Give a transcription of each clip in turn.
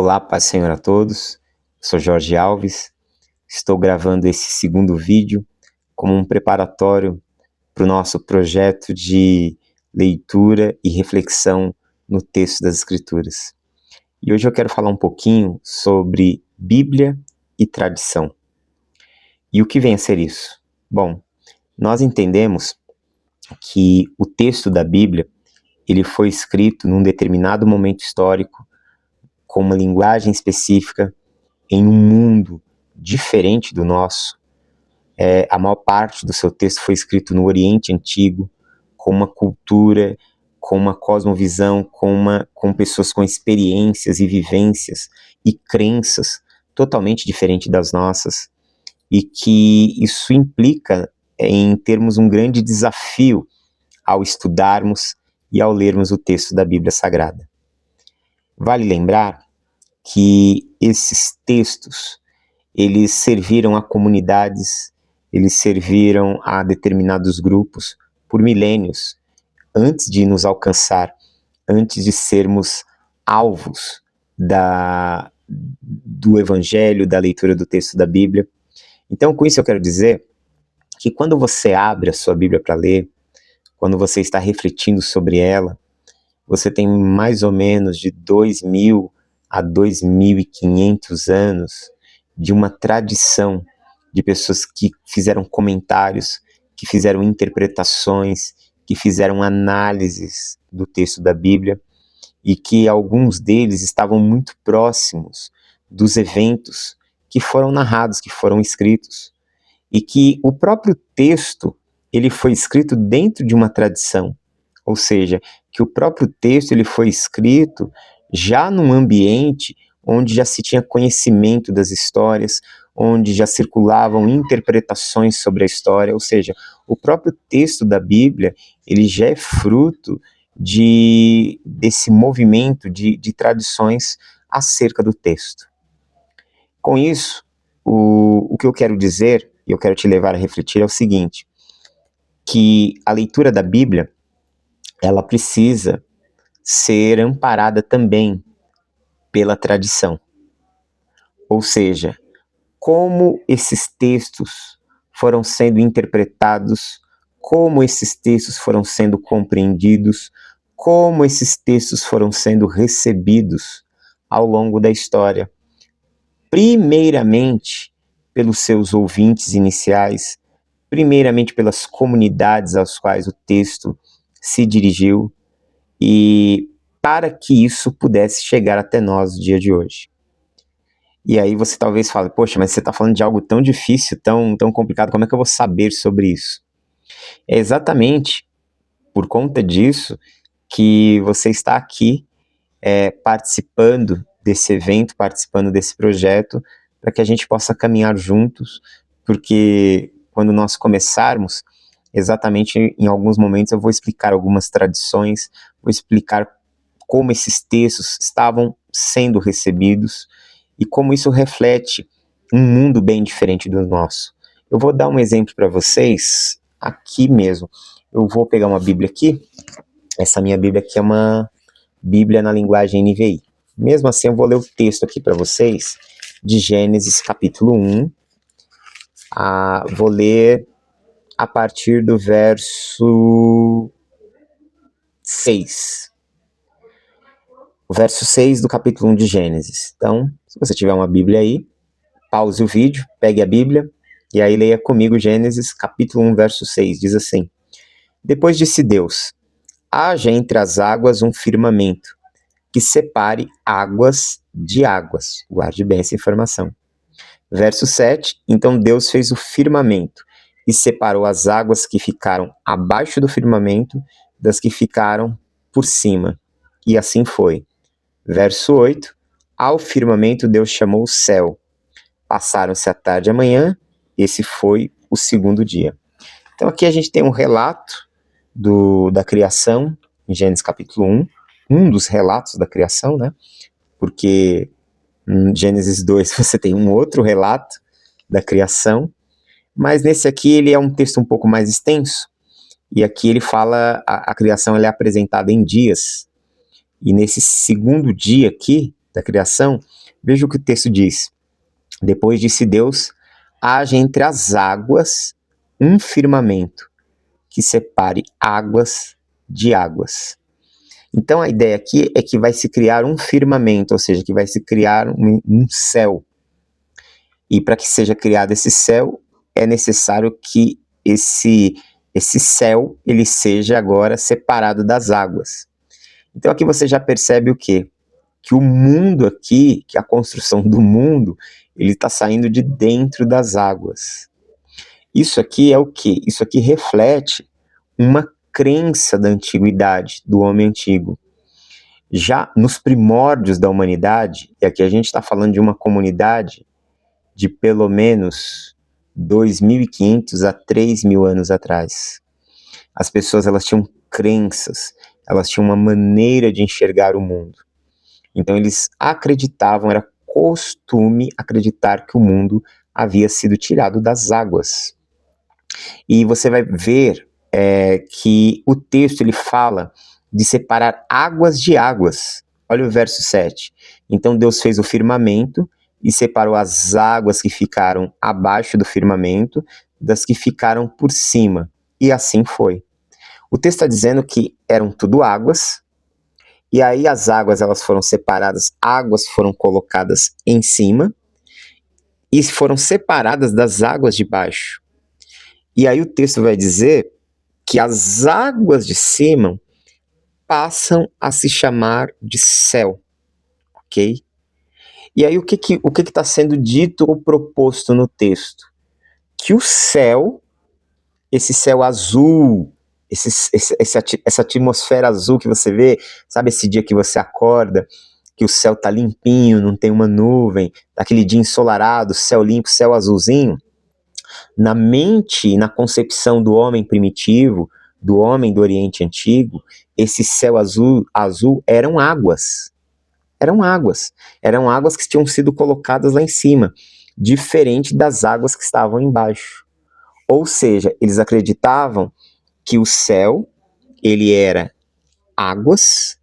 Olá, paz do Senhor a todos. Sou Jorge Alves. Estou gravando esse segundo vídeo como um preparatório para o nosso projeto de leitura e reflexão no texto das Escrituras. E hoje eu quero falar um pouquinho sobre Bíblia e tradição. E o que vem a ser isso? Bom, nós entendemos que o texto da Bíblia ele foi escrito num determinado momento histórico, com uma linguagem específica, em um mundo diferente do nosso. A maior parte do seu texto foi escrito no Oriente Antigo, com uma cultura, com uma cosmovisão, com pessoas com experiências e vivências e crenças totalmente diferentes das nossas, e que isso implica em termos um grande desafio ao estudarmos e ao lermos o texto da Bíblia Sagrada. Vale lembrar que esses textos, eles serviram a comunidades, eles serviram a determinados grupos por milênios, antes de nos alcançar, antes de sermos alvos do Evangelho, da leitura do texto da Bíblia. Então, com isso eu quero dizer que quando você abre a sua Bíblia para ler, quando você está refletindo sobre ela, você tem mais ou menos de 2.000 a 2.500 anos de uma tradição de pessoas que fizeram comentários, que fizeram interpretações, que fizeram análises do texto da Bíblia, e que alguns deles estavam muito próximos dos eventos que foram narrados, que foram escritos, e que o próprio texto ele foi escrito dentro de uma tradição, ou seja, que o próprio texto ele foi escrito já num ambiente onde já se tinha conhecimento das histórias, onde já circulavam interpretações sobre a história, ou seja, o próprio texto da Bíblia ele já é fruto desse movimento de tradições acerca do texto. Com isso, o que eu quero dizer, e eu quero te levar a refletir, é o seguinte, que a leitura da Bíblia, ela precisa ser amparada também pela tradição. Ou seja, como esses textos foram sendo interpretados, como esses textos foram sendo compreendidos, como esses textos foram sendo recebidos ao longo da história. Primeiramente, pelos seus ouvintes iniciais, primeiramente pelas comunidades às quais o texto se dirigiu, e para que isso pudesse chegar até nós no dia de hoje. E aí você talvez fale, poxa, mas você está falando de algo tão difícil, tão complicado, como é que eu vou saber sobre isso? É exatamente por conta disso que você está aqui participando desse evento, participando desse projeto, para que a gente possa caminhar juntos, porque quando nós começarmos, exatamente em alguns momentos eu vou explicar algumas tradições, vou explicar como esses textos estavam sendo recebidos e como isso reflete um mundo bem diferente do nosso. Eu vou dar um exemplo para vocês aqui mesmo. Eu vou pegar uma Bíblia aqui. Essa minha Bíblia aqui é uma Bíblia na linguagem NVI. Mesmo assim, eu vou ler o texto aqui para vocês de Gênesis capítulo 1. Vou ler a partir do verso 6. O verso 6 do capítulo 1 de Gênesis. Então, se você tiver uma Bíblia aí, pause o vídeo, pegue a Bíblia e aí leia comigo Gênesis capítulo 1, verso 6. Diz assim: Depois disse Deus: haja entre as águas um firmamento, que separe águas de águas. Guarde bem essa informação. Verso 7, então Deus fez o firmamento e separou as águas que ficaram abaixo do firmamento das que ficaram por cima. E assim foi. Verso 8, ao firmamento Deus chamou o céu. Passaram-se a tarde e a manhã, esse foi o segundo dia. Então aqui a gente tem um relato da criação, em Gênesis capítulo 1, um dos relatos da criação, né? Porque em Gênesis 2 você tem um outro relato da criação, mas nesse aqui ele é um texto um pouco mais extenso, e aqui ele fala, a criação ela é apresentada em dias, e nesse segundo dia aqui da criação, Veja o que o texto diz. Depois disse Deus: haja entre as águas um firmamento que separe águas de águas. Então a ideia aqui é que vai se criar um firmamento, ou seja, que vai se criar um céu. E para que seja criado esse céu, é necessário que esse céu ele seja agora separado das águas. Então aqui você já percebe o quê? Que o mundo aqui, que a construção do mundo, ele está saindo de dentro das águas. Isso aqui é o quê? Isso aqui reflete uma crença da antiguidade, do homem antigo. Já nos primórdios da humanidade, e aqui a gente está falando de uma comunidade de pelo menos 2.500 a 3.000 anos atrás. As pessoas elas tinham crenças, elas tinham uma maneira de enxergar o mundo. Então eles acreditavam, era costume acreditar que o mundo havia sido tirado das águas. E você vai ver que o texto ele fala de separar águas de águas. Olha o verso 7. Então Deus fez o firmamento e separou as águas que ficaram abaixo do firmamento das que ficaram por cima. E assim foi. O texto está dizendo que eram tudo águas, e aí as águas elas foram separadas, águas foram colocadas em cima, e foram separadas das águas de baixo. E aí o texto vai dizer que as águas de cima passam a se chamar de céu, ok? E aí o que está sendo dito ou proposto no texto? Que o céu, esse céu azul, essa atmosfera azul que você vê, sabe esse dia que você acorda, que o céu tá limpinho, não tem uma nuvem, aquele dia ensolarado, céu limpo, céu azulzinho? Na mente e na concepção do homem primitivo, do homem do Oriente Antigo, esse céu azul eram águas. Eram águas que tinham sido colocadas lá em cima, diferente das águas que estavam embaixo. Ou seja, eles acreditavam que o céu, ele era águas,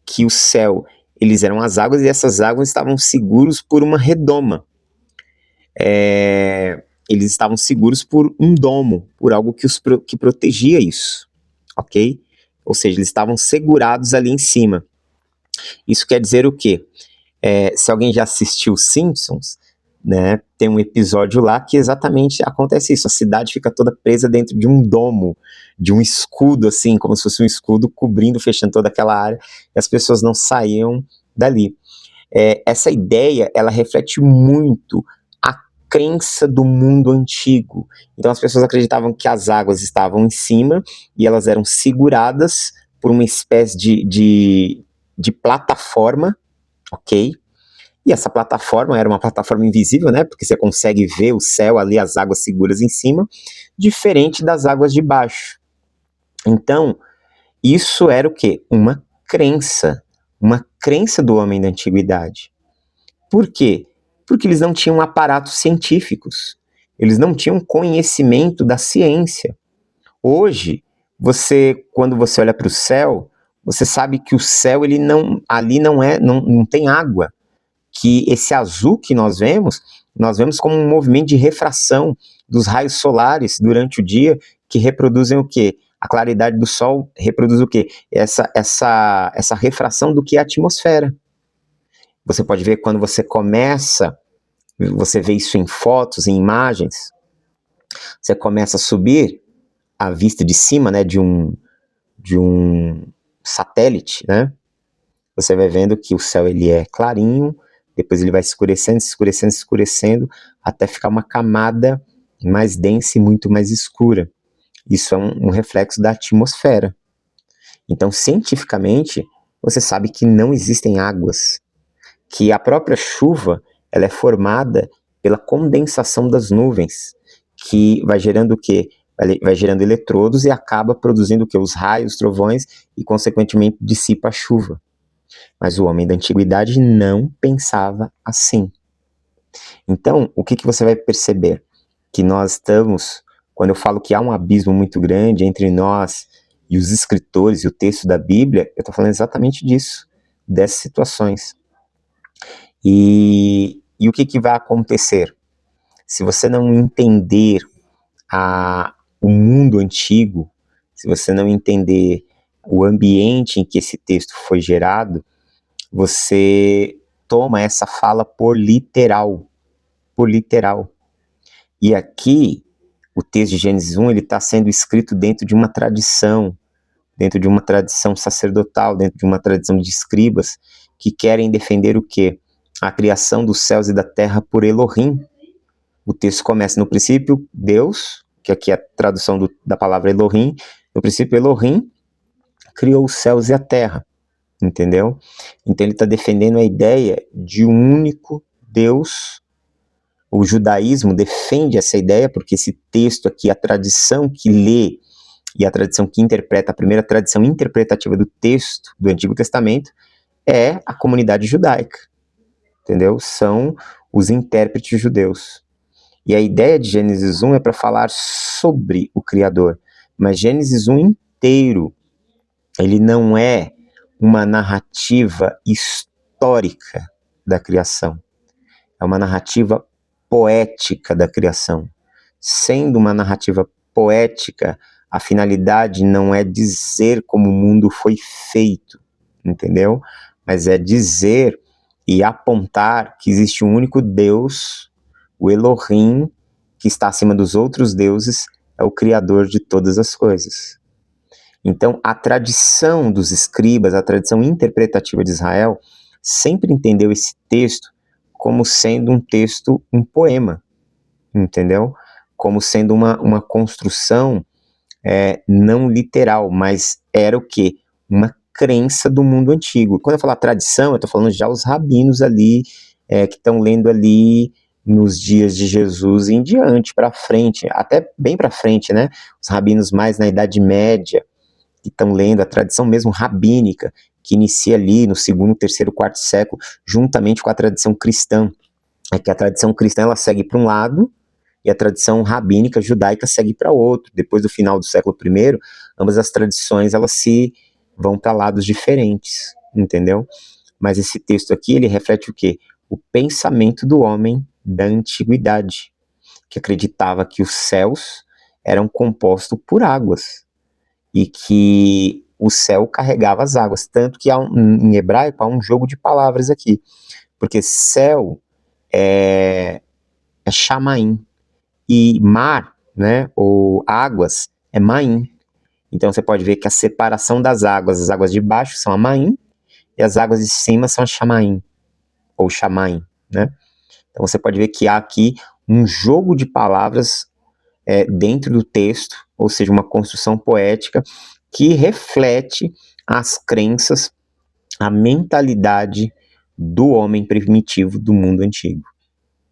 que o céu, eles eram as águas, e essas águas estavam seguros por uma redoma. Eles estavam seguros por um domo, por algo que protegia isso, ok? Ou seja, eles estavam segurados ali em cima. Isso quer dizer o quê? Se alguém já assistiu Simpsons, né, tem um episódio lá que exatamente acontece isso. A cidade fica toda presa dentro de um domo, de um escudo, assim, como se fosse um escudo cobrindo, fechando toda aquela área, e as pessoas não saíam dali. Essa ideia, ela reflete muito a crença do mundo antigo. Então as pessoas acreditavam que as águas estavam em cima e elas eram seguradas por uma espécie de plataforma, ok? E essa plataforma era uma plataforma invisível, né? Porque você consegue ver o céu ali, as águas seguras em cima, diferente das águas de baixo. Então, isso era o quê? Uma crença do homem da antiguidade. Por quê? Porque eles não tinham aparatos científicos, eles não tinham conhecimento da ciência. Hoje, quando você olha para o céu, você sabe que o céu ali não tem água, que esse azul que nós vemos como um movimento de refração dos raios solares durante o dia, que reproduzem o quê? A claridade do Sol reproduz o quê? Essa refração do que é a atmosfera. Você pode ver quando você vê isso em fotos, em imagens, você começa a subir a vista de cima, né, de um satélite, né? Você vai vendo que o céu ele é clarinho, depois ele vai escurecendo, até ficar uma camada mais densa e muito mais escura. Isso é um reflexo da atmosfera. Então, cientificamente, você sabe que não existem águas, que a própria chuva ela é formada pela condensação das nuvens, que vai gerando o quê? Vai gerando eletrodos e acaba produzindo o quê? Os raios, os trovões, e consequentemente dissipa a chuva. Mas o homem da antiguidade não pensava assim. Então, o que você vai perceber? Que nós estamos, quando eu falo que há um abismo muito grande entre nós e os escritores e o texto da Bíblia, eu estou falando exatamente disso, dessas situações. E o que vai acontecer? Se você não entender o mundo antigo, se você não entender o ambiente em que esse texto foi gerado, você toma essa fala por literal. Por literal. E aqui, o texto de Gênesis 1, ele está sendo escrito dentro de uma tradição sacerdotal, dentro de uma tradição de escribas, que querem defender o quê? A criação dos céus e da terra por Elohim. O texto começa no princípio, Deus, que aqui é a tradução da palavra Elohim, no princípio Elohim criou os céus e a terra, entendeu? Então ele está defendendo a ideia de um único Deus. O judaísmo defende essa ideia, porque esse texto aqui, a tradição que lê e a tradição que interpreta, a primeira tradição interpretativa do texto do Antigo Testamento é a comunidade judaica, entendeu? São os intérpretes judeus. E a ideia de Gênesis 1 é para falar sobre o Criador, mas Gênesis 1 inteiro, ele não é uma narrativa histórica da criação, é uma narrativa poética da criação. Sendo uma narrativa poética, a finalidade não é dizer como o mundo foi feito, entendeu? Mas é dizer e apontar que existe um único Deus, o Elohim, que está acima dos outros deuses, é o Criador de todas as coisas. Então, a tradição dos escribas, a tradição interpretativa de Israel, sempre entendeu esse texto como sendo um texto, um poema, entendeu? Como sendo uma construção não literal, mas era o quê? Uma crença do mundo antigo. Quando eu falo tradição, eu estou falando já os rabinos ali, que estão lendo ali nos dias de Jesus em diante, para frente, até bem para frente, né? Os rabinos mais na Idade Média, que estão lendo a tradição mesmo rabínica, que inicia ali no 2º, 3º, 4º século, juntamente com a tradição cristã. É que a tradição cristã ela segue para um lado e a tradição rabínica judaica segue para outro. Depois do final do século I, ambas as tradições elas se vão para lados diferentes, entendeu? Mas esse texto aqui ele reflete o quê? O pensamento do homem da antiguidade, que acreditava que os céus eram compostos por águas e que o céu carregava as águas, tanto que em hebraico há um jogo de palavras aqui, porque céu é chamaim, e mar, né, ou águas, é maim. Então você pode ver que a separação das águas, as águas de baixo são a maim, e as águas de cima são a chamaim, ou chamaim, né? Então você pode ver que há aqui um jogo de palavras dentro do texto, ou seja, uma construção poética que reflete as crenças, a mentalidade do homem primitivo do mundo antigo,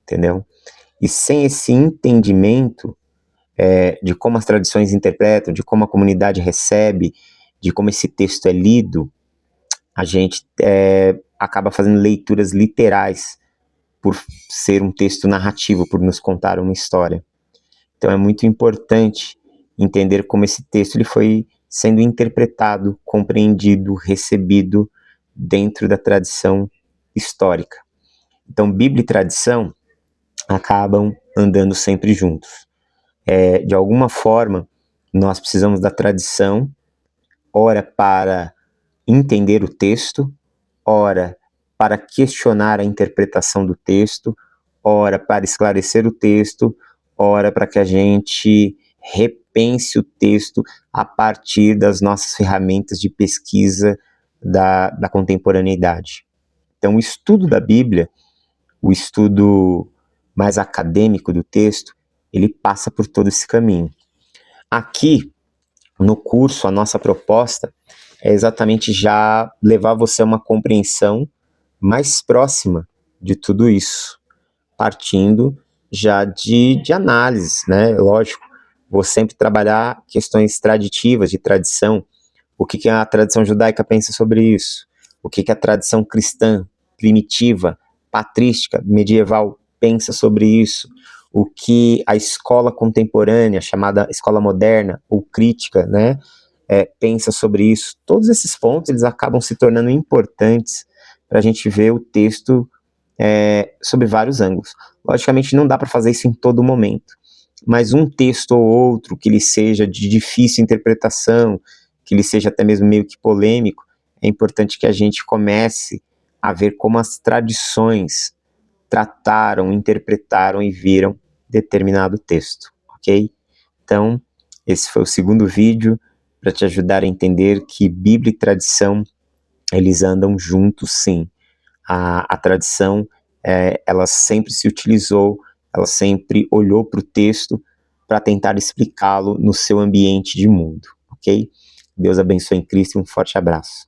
entendeu? E sem esse entendimento de como as tradições interpretam, de como a comunidade recebe, de como esse texto é lido, a gente acaba fazendo leituras literais por ser um texto narrativo, por nos contar uma história. Então é muito importante entender como esse texto ele foi sendo interpretado, compreendido, recebido dentro da tradição histórica. Então Bíblia e tradição acabam andando sempre juntos. De alguma forma, nós precisamos da tradição, ora para entender o texto, ora para questionar a interpretação do texto, ora para esclarecer o texto, ora para que a gente repense o texto a partir das nossas ferramentas de pesquisa da contemporaneidade. Então, o estudo da Bíblia, o estudo mais acadêmico do texto, ele passa por todo esse caminho. Aqui, no curso, a nossa proposta é exatamente já levar você a uma compreensão mais próxima de tudo isso, partindo já de análise, né? Lógico, vou sempre trabalhar questões traditivas, de tradição, o que a tradição judaica pensa sobre isso, o que a tradição cristã, primitiva, patrística, medieval pensa sobre isso, o que a escola contemporânea, chamada escola moderna ou crítica, né, pensa sobre isso. Todos esses pontos eles acabam se tornando importantes para a gente ver o texto sob vários ângulos. Logicamente não dá para fazer isso em todo momento, mas um texto ou outro que ele seja de difícil interpretação, que ele seja até mesmo meio que polêmico, é importante que a gente comece a ver como as tradições trataram, interpretaram e viram determinado texto, ok? Então, esse foi o segundo vídeo para te ajudar a entender que Bíblia e tradição, eles andam juntos sim. A tradição, ela sempre se utilizou, ela sempre olhou para o texto para tentar explicá-lo no seu ambiente de mundo, ok? Deus abençoe em Cristo e um forte abraço.